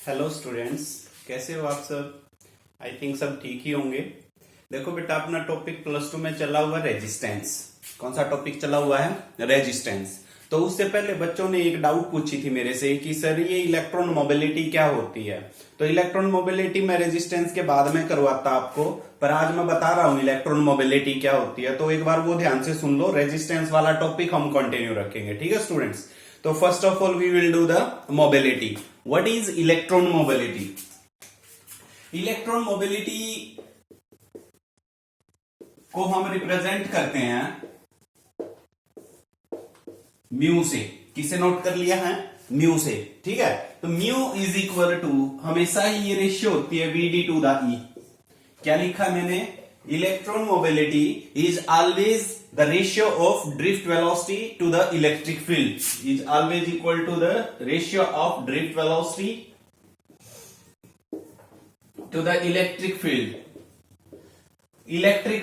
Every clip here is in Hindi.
हेलो स्टूडेंट्स, कैसे हो आप सब। आई थिंक सब ठीक ही होंगे। देखो बेटा, अपना टॉपिक प्लस टू में चला हुआ रेजिस्टेंस। कौन सा टॉपिक चला हुआ है? रेजिस्टेंस। तो उससे पहले बच्चों ने एक डाउट पूछी थी मेरे से कि सर ये इलेक्ट्रॉन मोबिलिटी क्या होती है। तो इलेक्ट्रॉन मोबिलिटी मैं रेजिस्टेंस के बाद में करवाता आपको, पर आज मैं बता रहा हूं इलेक्ट्रॉन मोबिलिटी क्या होती है। तो एक बार वो ध्यान से सुन लो। रेजिस्टेंस वाला टॉपिक हम कंटिन्यू रखेंगे, ठीक है स्टूडेंट्स। तो first of all we will do the mobility. What is electron mobility? Electron mobility को हम रिप्रेजेंट करते हैं म्यू से। किसे नोट कर लिया है? म्यू से, ठीक है। तो म्यू इज इक्वल टू, हमेशा ही ये रेशियो होती है वीडी टू द ई। क्या लिखा मैंने? Electron mobility is always the ratio of drift velocity to the electric field, is always equal to the ratio of drift velocity to the electric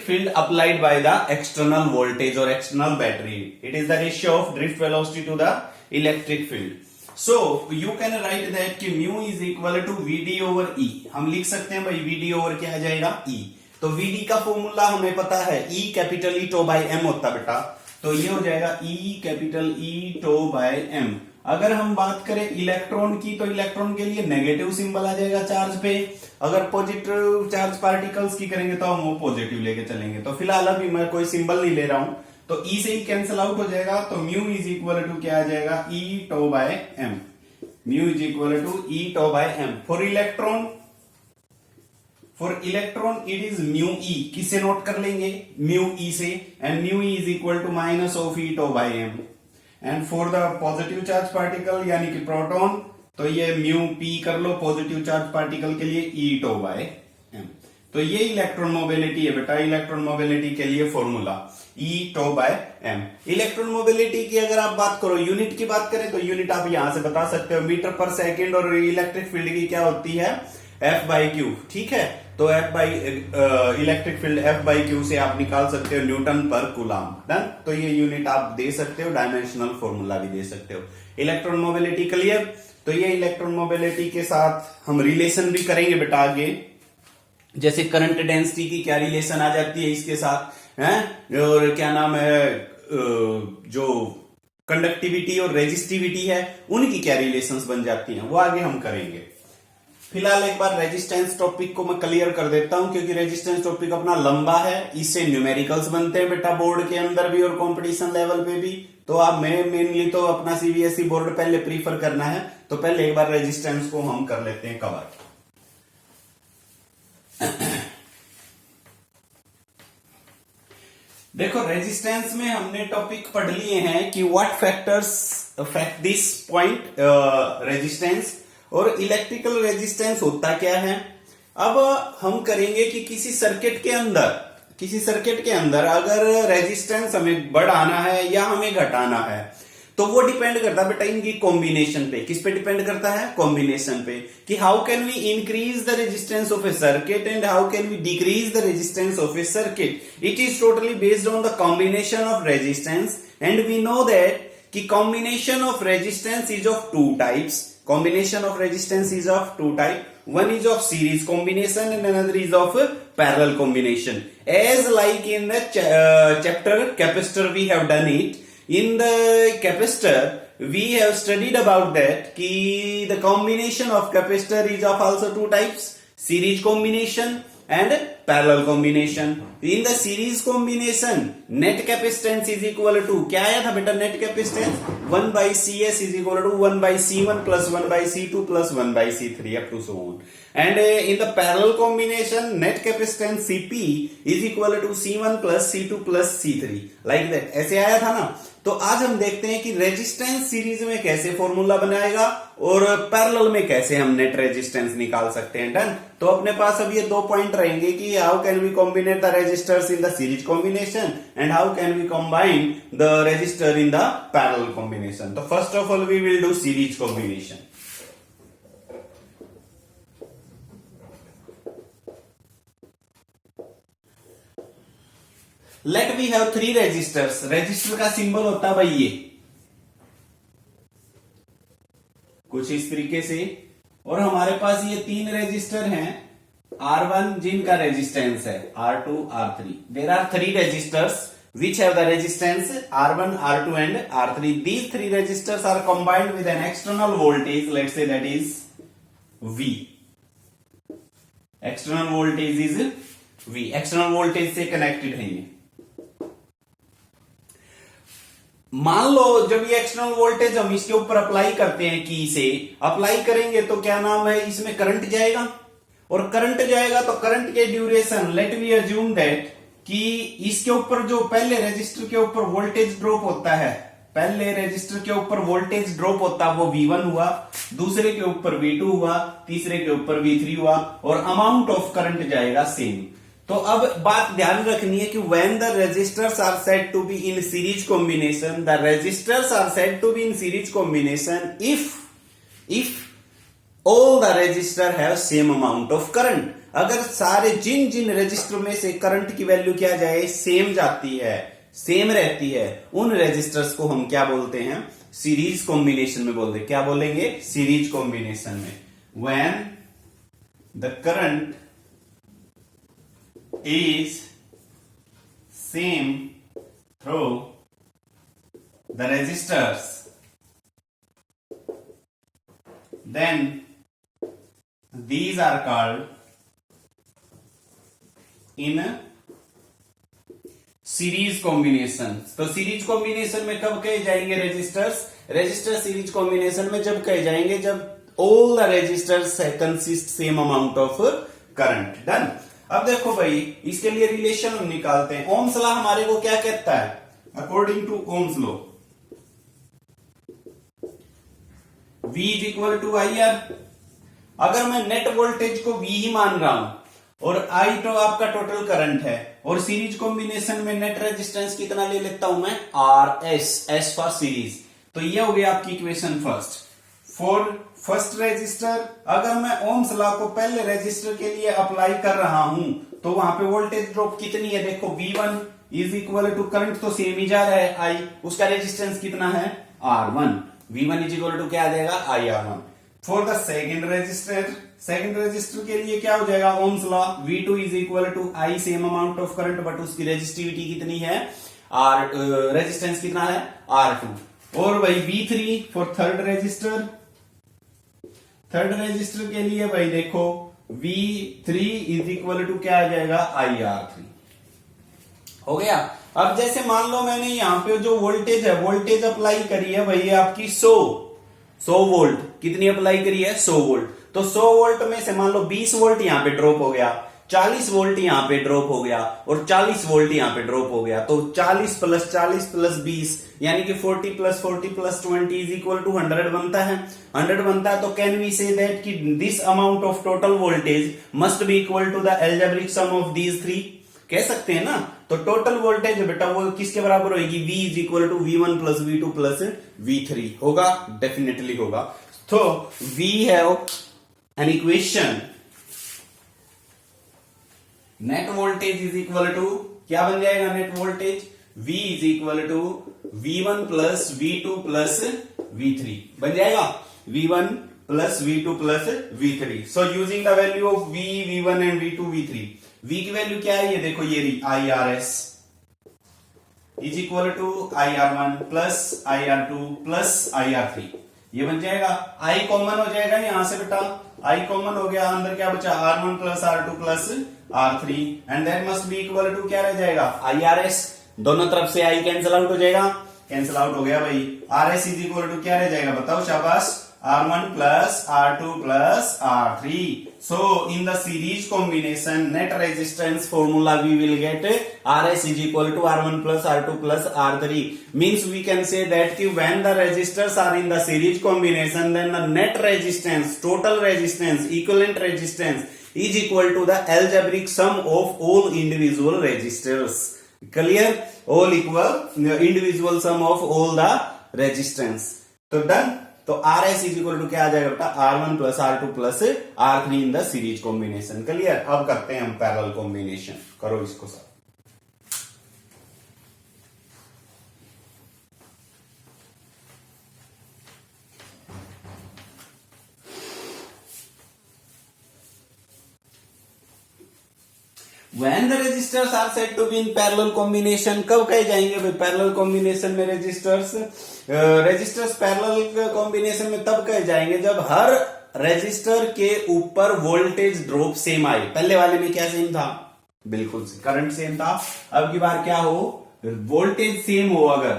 field applied by the external voltage or external battery. It is the ratio of drift velocity to the electric field. So you can write that कि mu is equal to Vd over E. हम लिख सकते हैं भाई Vd over क्या आ जाएगा? E. तो Vd का फॉर्मूला हमें पता है, E capital E tau by M होता बेटा। तो ये हो जाएगा E capital E tau by M। अगर हम बात करें इलेक्ट्रॉन की, तो इलेक्ट्रॉन के लिए नेगेटिव सिंबल आ जाएगा चार्ज पे। अगर पॉजिटिव चार्ज पार्टिकल्स की करेंगे तो हम वो पॉजिटिव लेके चलेंगे। तो फिलहाल अभी मैं कोई सिंबल नहीं ले रहा हूं, तो ई से ही कैंसिल आउट हो जाएगा। तो म्यू इज इक्वल टू क्या आ जाएगा? E to by m. Mu is equal to e to by m. For electron it is mu e. किससे नोट कर लेंगे? म्यू ई से। And mu e is equal to minus of e to by m. And for the positive charge particle यानी कि प्रोटॉन, तो ये म्यू पी कर लो पॉजिटिव चार्ज पार्टिकल के लिए, ई टो बाय एम। तो ये इलेक्ट्रॉन मोबिलिटी है बेटा। इलेक्ट्रॉन मोबिलिटी के लिए formula E to by M. Electron mobility की अगर आप बात करो, यूनिट की बात करें, तो यूनिट आप यहां से बता सकते हो मीटर पर सेकेंड। और इलेक्ट्रिक फील्ड की क्या होती है? एफ बाई क्यू, ठीक है। तो F by electric field F by Q से आप निकाल सकते हो न्यूटन पर कूलम। डन। तो ये यूनिट आप दे सकते हो, डायमेंशनल फॉर्मूला भी दे सकते हो। Electron mobility clear. तो ये इलेक्ट्रॉन मोबिलिटी के साथ हम रिलेशन भी करेंगे बेटा आगे। जैसे करंट डेंसिटी की क्या रिलेशन आ जाती है इसके साथ, है? और क्या नाम है, जो कंडक्टिविटी और रेजिस्टिविटी है, उनकी क्या रिलेशंस बन जाती हैं, वो आगे हम करेंगे। फिलहाल एक बार रेजिस्टेंस टॉपिक को मैं क्लियर कर देता हूं, क्योंकि रेजिस्टेंस टॉपिक अपना लंबा है। इससे न्यूमेरिकल्स बनते हैं बेटा बोर्ड के अंदर भी और कंपटीशन लेवल पे भी। तो आप मेनली तो अपना सीबीएसई बोर्ड पहले प्रीफर करना है। तो पहले एक बार रेजिस्टेंस को हम कर लेते हैं कवर। देखो, रेजिस्टेंस में हमने टॉपिक पढ़ लिए हैं कि what factors affect this point resistance, और इलेक्ट्रिकल रेजिस्टेंस होता क्या है। अब हम करेंगे कि किसी सर्किट के अंदर अगर रेजिस्टेंस हमें बढ़ाना है या हमें घटाना है, तो वो डिपेंड करता है बेटा इनकी कॉम्बिनेशन पे। किस पे डिपेंड करता है? कॉम्बिनेशन पे। कि how can we increase the resistance of a circuit and how can we decrease the resistance of a circuit. It is totally based on the combination of resistance. And we know that कि combination of resistance is of two types. Combination of resistance is of two type. One is of series combination and another is of parallel combination. As like in the chapter capacitor we have done it. In the capacitor we have studied about that कि the combination of capacitor is of also two types, series combination and parallel combination. In the series combination net capacitance is equal to, क्या आया था बेटा net capacitance? 1 by CS is equal to 1 by C1 plus 1 by C2 plus 1 by C3 up to so on. And in the parallel combination net capacitance CP is equal to C1 plus C2 plus C3 like that. ऐसे आया था ना। तो आज हम देखते हैं कि रेजिस्टेंस सीरीज में कैसे फॉर्मूला बनाएगा और पैरेलल में कैसे हम नेट रेजिस्टेंस निकाल सकते हैं। डन। तो अपने पास अब ये दो पॉइंट रहेंगे कि how can we combinate the resistors in the series combination and how can we combine the resistor in the parallel combination. तो first of all we will do series combination. Let we have three resistors. Resistor का सिंबल होता है भाई ये कुछ इस तरीके से। और हमारे पास ये 3 रेजिस्टर हैं R1 जिनका रेजिस्टेंस है R2 R3. There are 3 resistors which have the resistance R1 R2 and R3. These 3 resistors are combined with an external voltage, let's say that is V. External voltage is V. External voltage से connected है ये. मान लो जब ये एक्सटर्नल वोल्टेज हम इसके ऊपर अप्लाई करते हैं, की से अप्लाई करेंगे तो क्या नाम है, इसमें करंट जाएगा. और करंट जाएगा तो करंट के duration, let we assume that कि इसके ऊपर जो पहले रेजिस्टर के ऊपर वोल्टेज ड्रॉप होता है, पहले रेजिस्टर के ऊपर वोल्टेज ड्रॉप होता है वो V1 हुआ, दूसरे के ऊपर V2 हुआ, तीसरे के ऊपर V3 हुआ, और अमाउंट ऑफ करंट जाएगा सेम. तो अब बात ध्यान रखनी है कि when the resistors are said to be in series combination, the resistors are said to be in series combination if all the resistor have same amount of current. अगर सारे जिन रेजिस्टर में से करंट की वैल्यू क्या जाए, सेम जाती है, सेम रहती है, उन रेजिस्टर्स को हम क्या बोलते हैं, सीरीज कॉम्बिनेशन में बोलते हैं. क्या बोलेंगे, सीरीज कॉम्बिनेशन में. When the current is same through the resistors, then these are called in series combination. तो सीरीज कॉम्बिनेशन में कब कहे जाएंगे रेजिस्टर्स, रेजिस्टर सीरीज कॉम्बिनेशन में जब कहे जाएंगे जब all the resistors consist same amount of current. Done. अब देखो भाई, इसके लिए रिलेशन हम निकालते हैं. ओम्स लॉ हमारे को क्या कहता है, according to Ohm's law V is equal to IR. अगर मैं नेट वोल्टेज को V ही मान रहा हूं और I तो आपका टोटल करंट है, और सीरीज कॉम्बिनेशन में नेट रेजिस्टेंस कितना ले लेता हूं मैं, RS, S फॉर सीरीज. तो ये हो गया आपकी equation first. For first resistor अगर मैं ओम्स लॉ को पहले रेजिस्टर के लिए अप्लाई कर रहा हूं तो वहां पे वोल्टेज ड्रॉप कितनी है, देखो V1 is equal to, current तो सेम ही जा रहा है I, उसका रेजिस्टेंस कितना है R1. V1 is equal to क्या आ जाएगा, IR1. For the second resistor, second resistor के लिए क्या हो जाएगा, Ohm's law V2 is equal to I, same amount of current but उसकी रेजिस्टिविटी कितनी है, रेजिस्टेंस कितना है R2. और भाई V3 for third resistor, third resistor के लिए भाई देखो V3 इज इक्वल टू क्या आ जाएगा, IR3. हो गया. अब जैसे मान लो मैंने यहां पे जो वोल्टेज है, वोल्टेज अप्लाई करी है भाई आपकी 100 वोल्ट. कितनी अप्लाई करी है, 100 वोल्ट. तो 100 वोल्ट में से मान लो 20 वोल्ट यहां पे ड्रॉप हो गया, 40 वोल्ट यहां पे ड्रॉप हो गया, और 40 वोल्ट यहां पे ड्रॉप हो गया. तो 40 प्लस 20 यानी कि 40 प्लस 20 इज इक्वल टू 100 बनता है. 100 बनता है तो कैन वी से दैट कि this amount of total voltage must be equal to the algebraic sum of these 3. कह सकते हैं ना. तो टोटल वोल्टेज बेटा वो किसके बराबर होगी, V is equal to V1 plus V2 plus V3 होगा, डेफिनेटली होगा. तो we have an equation, net voltage is equal to क्या बन जाएगा, net voltage V is equal to V1 plus V2 plus V3 बन जाएगा, V1 plus V2 plus V3. So using the value of V, V1 and V2, V3. V की वैल्यू क्या है, ये देखो ये रही IRS is equal to IR1 plus IR2 plus IR3. ये बन जाएगा. I कॉमन हो जाएगा यहां से बेटा, I कॉमन हो गया, अंदर क्या बचा, R1 plus R2 plus R3 and then must be equal to क्या रह जाएगा, IRS. दोनों तरफ से I कैंसिल आउट हो जाएगा, कैंसिल आउट हो गया भाई. RS इज इक्वल टू क्या रह जाएगा, बताओ शाबाश, R1 plus R2 plus R3. So in the series combination net resistance formula we will get RS is equal to R1 plus R2 plus R3. Means we can say that when the resistors are in the series combination then the net resistance, total resistance, equivalent resistance is equal to the algebraic sum of all individual resistors. Clear? All equal individual sum of all the resistance. So done. तो RS इज इक्वल टू क्या आ जाएगा बेटा, R1 plus R2 plus R3 in the series combination. Clear. अब करते हैं हम पैरेलल कॉम्बिनेशन. करो इसको सब. When the resistors are said to be in parallel combination, कब कहे जाएंगे भाई पैरेलल कॉम्बिनेशन में रेजिस्टर्स? रेजिस्टर्स पैरेलल कॉम्बिनेशन में तब कहे जाएंगे जब हर रेजिस्टर के ऊपर वोल्टेज ड्रॉप सेम आए। पहले वाले में क्या सेम था? बिल्कुल करंट सेम था। अब की बार क्या हो? वोल्टेज सेम हो। अगर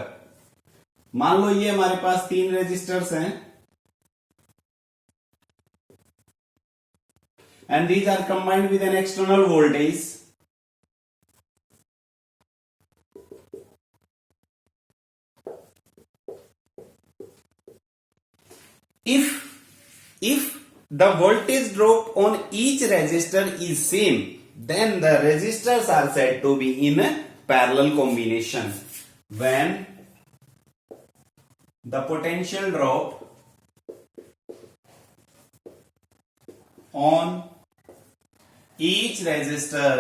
मान लो ये हमारे पास 3 रेजिस्टर्स हैं and these are combined with an external voltage, if the voltage drop on each resistor is same, then the resistors are said to be in a parallel combination. When the potential drop on each resistor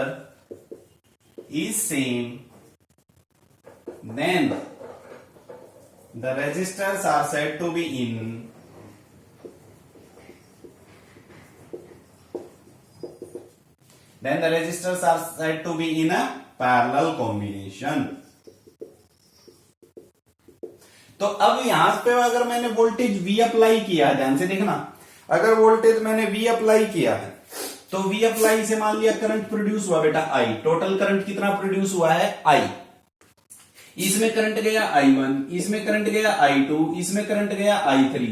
is same, then the resistors are said to be in a parallel combination. तो अब यहां पे अगर मैंने वोल्टेज V अप्लाई किया है, ध्यान से देखना, अगर वोल्टेज मैंने V अप्लाई किया है तो V अप्लाई से मान लिया करंट प्रोड्यूस हुआ बेटा I। टोटल करंट कितना प्रोड्यूस हुआ है? I। इसमें करंट गया I1, इसमें करंट गया I2, इसमें करंट गया I3।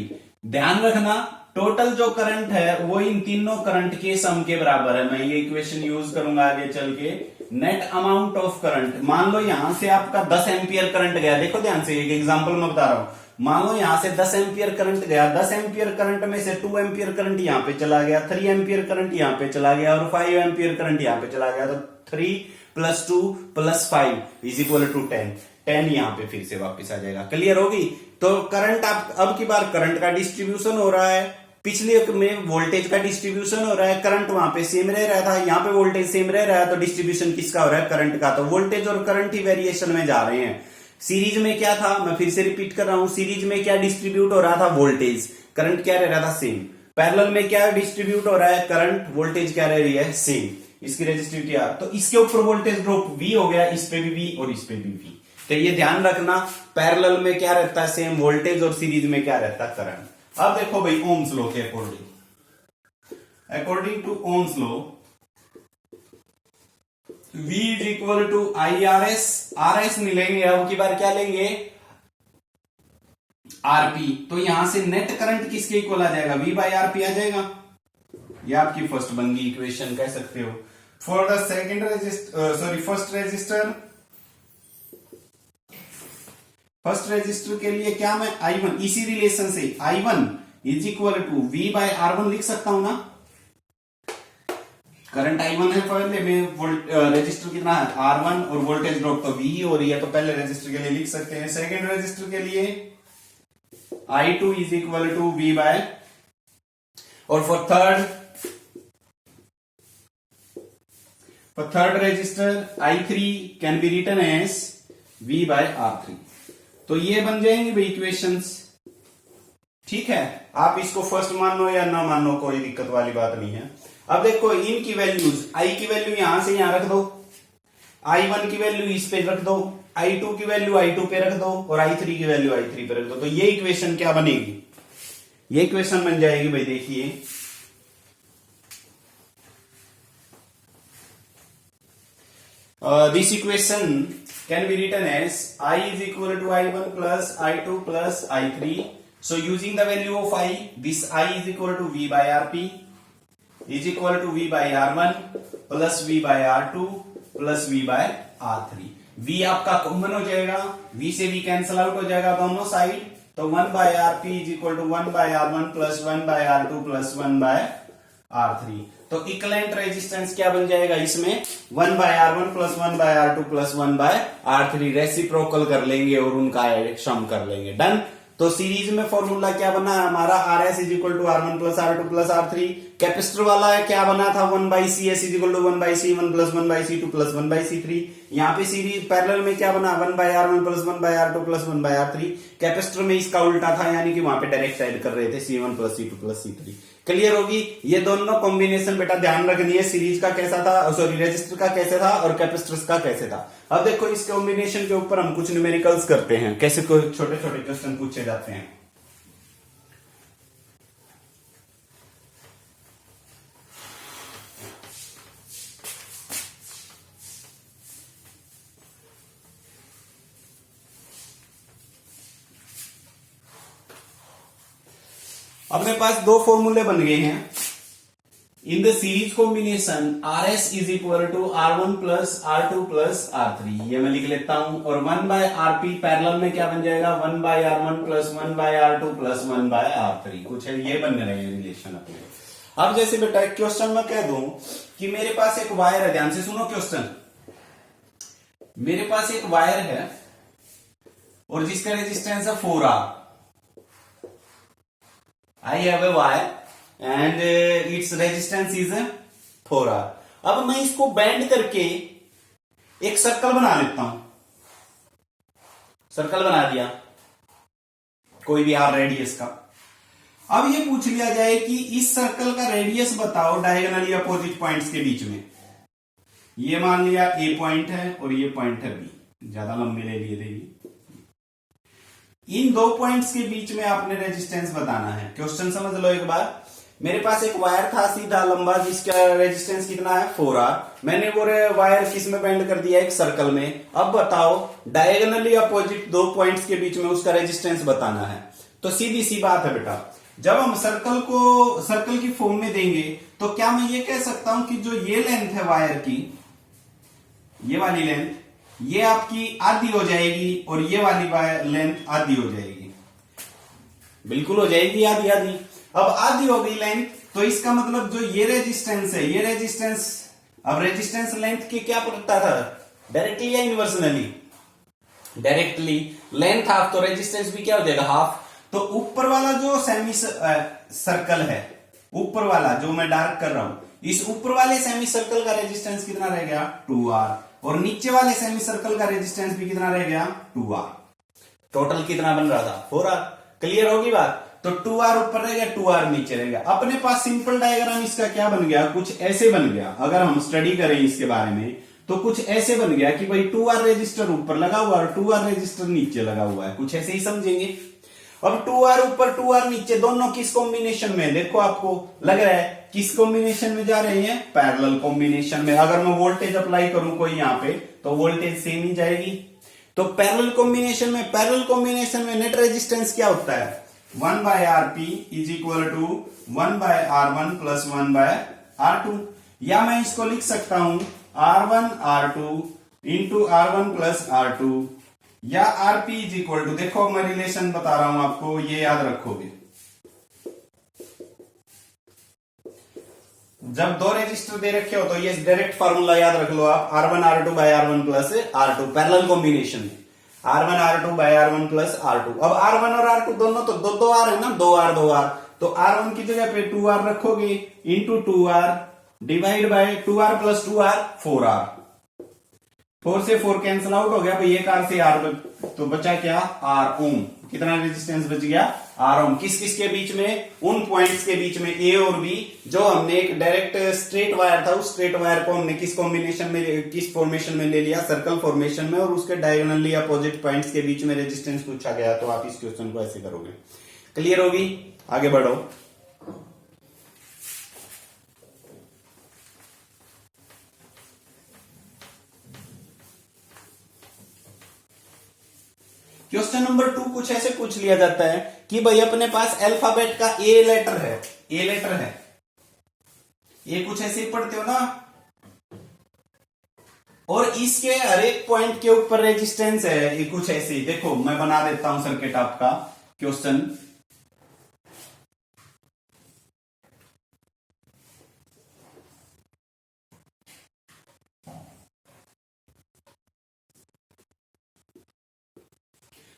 ध्यान रखना टोटल जो करंट है वो इन तीनों करंट के सम के बराबर है। मैं ये इक्वेशन यूज करूंगा आगे चल के। नेट अमाउंट ऑफ करंट, मान लो यहां से आपका 10 एम्पियर करंट गया। देखो ध्यान से, एक एग्जांपल मैं बता रहा हूं। मान लो यहां से 10 एम्पियर करंट गया, 10 एम्पियर करंट में से 2 एम्पियर करंट यहां पे चला गया, 3 एम्पियर करंट यहां पे चला गया और 5 एम्पियर करंट यहां पे चला गया। तो 3 + 2 + 5 = 10। 10 यहां पे फिर से वापस आ जाएगा। क्लियर होगी? तो करंट अब की बार करंट का डिस्ट्रीब्यूशन हो रहा है, पिछले में वोल्टेज का डिस्ट्रीब्यूशन हो रहा है। करंट वहां पे सेम रह रहा था, यहाँ पे वोल्टेज सेम रह रहा है, तो डिस्ट्रीब्यूशन किसका हो रहा है? करंट का। तो वोल्टेज और करंट ही वेरिएशन में जा रहे हैं। सीरीज में क्या था, मैं फिर से रिपीट कर रहा हूं, सीरीज में क्या डिस्ट्रीब्यूट हो रहा था? वोल्टेज। करंट क्या रह रहा था? सेम। पैरेलल में क्या डिस्ट्रीब्यूट हो रहा है? करंट। वोल्टेज क्या रह रही है? सेम। इसकी रेजिस्टिविटी R। तो इसके ऊपर वोल्टेज ड्रॉप V हो गया, इस पे भी V और इस पे भी V। तो ये ध्यान रखना, पैरेलल में क्या रहता है? सेम वोल्टेज, और सीरीज में क्या रहता है? करंट। अब देखो भाई ओम्स लॉ के according to Ohm's law V = IRS। RS मिलेंगे, अब की बार क्या लेंगे? RP। तो यहां से नेट करंट किसके इक्वल आ जाएगा? V/RP आ जाएगा। ये आपकी फर्स्ट बन गई इक्वेशन, कह सकते हो। For the second first resistor के लिए क्या मैं I1 इसी रिलेशन से I1 = V/R1 लिख सकता हूं ना? करंट I1 है, पहले में रेजिस्टर कितना है? R1 और वोल्टेज ड्रॉप तो V हो रही है, तो पहले रेजिस्टर के लिए लिख सकते हैं। सेकेंड रेजिस्टर के लिए I2 = V/, और for third resistor I3 can be written as V/R3। तो ये बन जाएंगे भाई इक्वेशंस। ठीक है, आप इसको फर्स्ट मानो या ना मानो, कोई दिक्कत वाली बात नहीं है। अब देखो इनकी वैल्यूज, I की वैल्यू यहां से यहां रख दो, I1 की वैल्यू इस पे रख दो, I2 की वैल्यू I2 पे रख दो, और I3 की वैल्यू I3 पे रख दो। तो ये इक्वेशन क्या बनेगी? ये इक्वेशन बन जाएगी भाई, देखिए this equation can be written as I = I1 + I2 + I3. So using the value of I, this I = V/RP = V/R1 + V/R2 + V/R3। V आपका कॉमन हो जाएगा, V से V कैंसल आउट हो जाएगा दोनों साइड। तो 1/RP = 1/R1 + 1/R2 + 1/R3। तो इक्विवेलेंट रेजिस्टेंस क्या बन जाएगा इसमें? 1/R1 + 1/R2 + 1/R3। रेसिप्रोकल कर लेंगे और उनका सम कर लेंगे। डन। तो सीरीज में फॉर्मूला क्या बना हमारा? RS = R1 + R2 + R3। Capacitor वाला क्या बना था? 1/CS = 1/C1 + 1/C2 + 1/C3। यहाँ पे सीरीज पैरेलल में क्या बना 1/R1 plus 1/R2 plus 1/R3। Capacitor में इसका उल्टा था, यानी कि वहां पे डायरेक्ट ऐड कर रहे थे C1 plus C2 plus C3। Clear होगी? ये दोनों कॉम्बिनेशन बेटा ध्यान रखनी है, सीरीज का कैसा था, सॉरी रेजिस्टर का कैसे था और कैपेसिटर का कैसे था। अब देखो इस कॉम्बिनेशन के ऊपर हम कुछ न्यूमेरिकल्स करते हैं, कैसे कोई छोटे छोटे क्वेश्चन पूछे जाते हैं। अपने पास दो फॉर्मूले बन गए हैं। In the series combination RS is equal to R1 plus R2 plus R3, ये मैं लिख लेता हूं। और 1/RP पैरेलल में क्या बन जाएगा 1/R1 plus 1/R2 plus 1/R3, कुछ है ये बन रहे हैं रिलेशन अपने। अब जैसे बेटा क्वेश्चन में कह दूं कि मेरे पास एक वायर है, ध्यान से सुनो क्वेश्चन। मेरे पास एक वायर है और जिसका रेजिस्टेंस है 4R। I have a wire and its resistance is 4R। अब मैं इसको बैंड करके एक सर्कल बना लेता हूं। सर्कल बना दिया कोई भी R रेडियस का। अब ये पूछ लिया जाए कि इस सर्कल का रेडियस बताओ डायगोनली अपोजिट पॉइंट्स के बीच में। ये मान लिया A पॉइंट है और ये पॉइंट है B, ज्यादा लंबी ले लिए थे। इन दो पॉइंट्स के बीच में आपने रेजिस्टेंस बताना है। क्वेश्चन समझ लो एक बार। मेरे पास एक वायर था सीधा लंबा, जिसका रेजिस्टेंस कितना है 4R। मैंने वो वायर किस में बैंड कर दिया, एक सर्कल में। अब बताओ डायगोनली अपोजिट दो पॉइंट्स के बीच में उसका रेजिस्टेंस बताना है। तो सीधी सी बात है बेटा, जब हम सर्कल की फॉर्म में देंगे तो क्या मैं ये कह सकता हूं कि जो ये लेंथ है वायर की, ये वाली लेंथ, ये आपकी आधी हो जाएगी और ये वाली लेंथ आधी हो जाएगी। बिल्कुल हो जाएगी आधी आधी। अब आधी हो गई लेंथ, तो इसका मतलब जो ये रेजिस्टेंस है, ये रेजिस्टेंस, अब रेजिस्टेंस लेंथ की क्या पड़ता था, डायरेक्टली या इनवर्सनली? डायरेक्टली। लेंथ हाफ तो रेजिस्टेंस भी क्या हो जाएगा हाफ। तो ऊपर वाला जो सेमी सर्कल है, ऊपर वाला जो मैं डार्क कर रहा हूं, इस ऊपर वाले सेमी सर्कल का रेजिस्टेंस कितना रह गया 2R, और नीचे वाले सेमी सर्कल का रेजिस्टेंस भी कितना रह गया 2R। टोटल कितना बन रहा था 4R। क्लियर होगी बात? तो 2R ऊपर रह गया, 2R नीचे रह गया। अपने पास सिंपल डायग्राम इसका क्या बन गया, कुछ ऐसे बन गया। अगर हम स्टडी करें इसके बारे में तो कुछ ऐसे बन गया कि भाई 2R रजिस्टर ऊपर लगा हुआ है और 2R रजिस्टर नीचे लगा हुआ है, कुछ ऐसे ही समझेंगे। अब 2R ऊपर 2R नीचे, दोनों किस कॉम्बिनेशन में? देखो आपको लग रहा है किस कॉम्बिनेशन में जा रहे हैं, पैरेलल कॉम्बिनेशन में। अगर मैं वोल्टेज अप्लाई करूं कोई यहाँ पे तो वोल्टेज सेम ही जाएगी। तो पैरेलल कॉम्बिनेशन में नेट रेजिस्टेंस क्या होता है 1/RP is equal to 1/R1 plus 1/R2। या मैं इसको लिख सकता हूं R1 R2 into R1 plus R2, या RP इज इक्वल टू, देखो मैं रिलेशन बता रहा हूं आपको, ये याद रखोगे। जब दो रेजिस्टर दे रखे हो तो ये डायरेक्ट फार्मूला याद रख लो आप, R1 R2 bye R1 plus R2 parallel combination में, R1 R2 bye R1 plus R2। अब R1 और R2 दोनों तो दो R है ना, 2R तो R1 की जगह पे 2R रखोगे into 2R divide by 2R plus 2R 4R। 4 से 4 कैंसिल आउट हो गया भाई, एक R से R, तो बचा क्या R ओम। कितना रेजिस्टेंस बच गया R ओम। किस किस के बीच में, उन पॉइंट्स के बीच में A और B, जो हमने एक डायरेक्ट स्ट्रेट वायर था, उस स्ट्रेट वायर को हमने किस कॉम्बिनेशन में, किस फॉर्मेशन में ले लिया, सर्कल फॉर्मेशन में, और उसके डायगोनली अपोजिट पॉइंट्स के बीच में रेजिस्टेंस पूछा गया। तो आप इस क्वेश्चन को ऐसे करोगे। क्लियर होगी? आगे बढ़ो। क्वेश्चन नंबर 2 कुछ ऐसे पूछ लिया जाता है कि भाई अपने पास अल्फाबेट का ए लेटर है, ये कुछ ऐसे ही पढ़ते हो ना, और इसके हर एक पॉइंट के ऊपर रेजिस्टेंस है, ये कुछ ऐसे ही। देखो मैं बना देता हूं सर्किट आपका क्वेश्चन।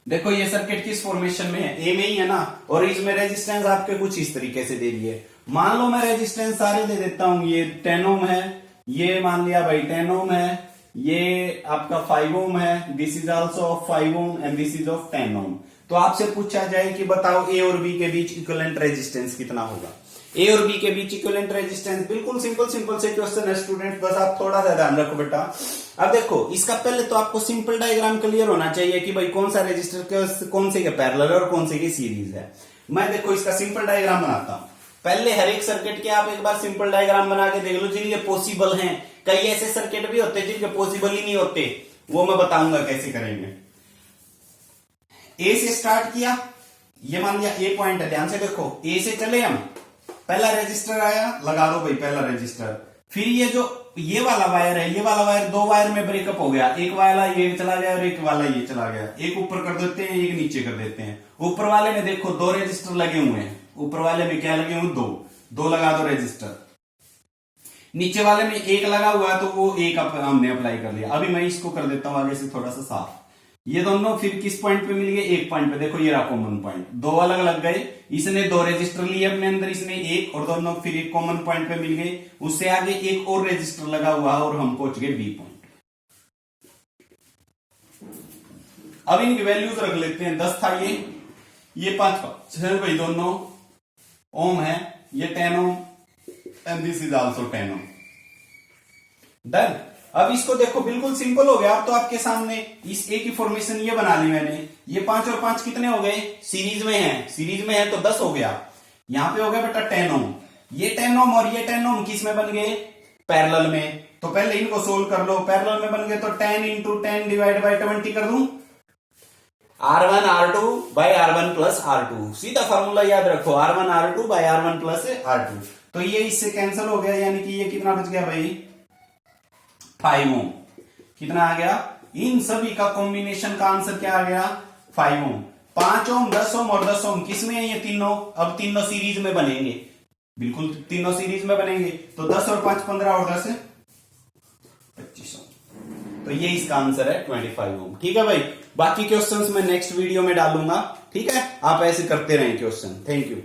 देखो ये सर्किट किस फॉर्मेशन में है, ए में ही है ना, और इसमें रेजिस्टेंस आपके कुछ इस तरीके से दे दिए। मान लो मैं रेजिस्टेंस सारे दे देता हूं, ये 10 ओम है, ये मान लिया भाई 10 ओम है, ये आपका 5 ओम है, this is also of 5 Om and this is of 10 ओम। तो आपसे पूछा जाए कि बताओ ए और बी के बीच इक्विवेलेंट रेजिस्टेंस कितना होगा। ए और बी के बीच इक्विवेलेंट रेजिस्टेंस, बिल्कुल सिंपल से क्वेश्चन है स्टूडेंट, बस आप थोड़ा सा ध्यान रखो बेटा। अब देखो इसका पहले तो आपको सिंपल डायग्राम क्लियर होना चाहिए कि भाई कौन सा रेजिस्टर कौन से के पैरेलल और कौन से की सीरीज है। मैं देखो इसका सिंपल डायग्राम बनाता हूं। पहले हर एक सर्किट के आप एक बार सिंपल डायग्राम बना के देख लो जिनके पॉसिबल हैं। कई ऐसे सर्किट भी होते हैं जिनके पॉसिबल ही नहीं होते, वो मैं बताऊंगा कैसे करेंगे। ए से स्टार्ट किया, ये मान लिया ए पॉइंट है, ध्यान से देखो ए से चले हम, पहला रजिस्टर आया, लगा दो भाई पहला रजिस्टर। फिर ये जो ये वाला वायर है, ये वाला वायर दो वायर में ब्रेकअप हो गया, एक वाला ये चला गया और एक वाला ये चला गया। एक ऊपर कर देते हैं, एक नीचे कर देते हैं। ऊपर वाले में देखो दो रजिस्टर लगे हुए हैं, ऊपर वाले में क्या लगे हुए, दो लगा दो रजिस्टर। नीचे वाले में एक लगा हुआ है तो वो एक हमने अप्लाई कर लिया। अभी मैं इसको कर देता हूं आगे से थोड़ा सा साफ। ये दोनों फिर किस पॉइंट पे मिल गए, एक पॉइंट पे। देखो ये रहा कॉमन पॉइंट, दो अलग लग गए, इसने दो रजिस्टर लिए अपने अंदर, इसने एक, और दोनों फिर एक कॉमन पॉइंट पे मिल गए। उससे आगे एक और रजिस्टर लगा हुआ है और हम पहुंच गए बी पॉइंट। अब इनकी वैल्यूज रख लेते हैं। 10 था ये 5 है भाई, दोनों ओम है, ये 10 ohm and this is also 10 ohm. Done. अब इसको देखो बिल्कुल सिंपल हो गया। अब तो आपके सामने इस ए की फॉर्मेशन ये बना ली मैंने। ये 5 और 5 कितने हो गए, सीरीज में है, सीरीज में है तो 10 हो गया। यहां पे हो गया बेटा 10 ओम। ये 10 ओम और ये 10 ओम किस में बन गए, पैरेलल में। तो पहले इनको सोल्व कर लो। पैरेलल में बन गए तो 10 इंटू 10 डिवाइड बाई 20 कर दूं, R1 R2 by R1 plus R2। सीधा फॉर्मूला याद रखो, R1 R2 by R1 plus R2। तो ये इससे कैंसिल हो गया, यानी कि ये कितना बच गया भाई, 5 ओम। कितना आ गया, इन सभी का कॉम्बिनेशन का आंसर क्या आ गया, 5 ओम। 5 ओम, 10 ओम और 10 ओम किसमें है, ये तीनों। अब तीनों सीरीज में बनेंगे, बिल्कुल तीनों सीरीज में बनेंगे। तो 10 और 5 15 और 10 25 ओम। तो ये इसका आंसर है 25 ओम। ठीक है भाई, बाकी क्वेश्चंस मैं नेक्स्ट वीडियो में डालूंगा। ठीक है, आप ऐसे करते रहें क्वेश्चन। Thank you.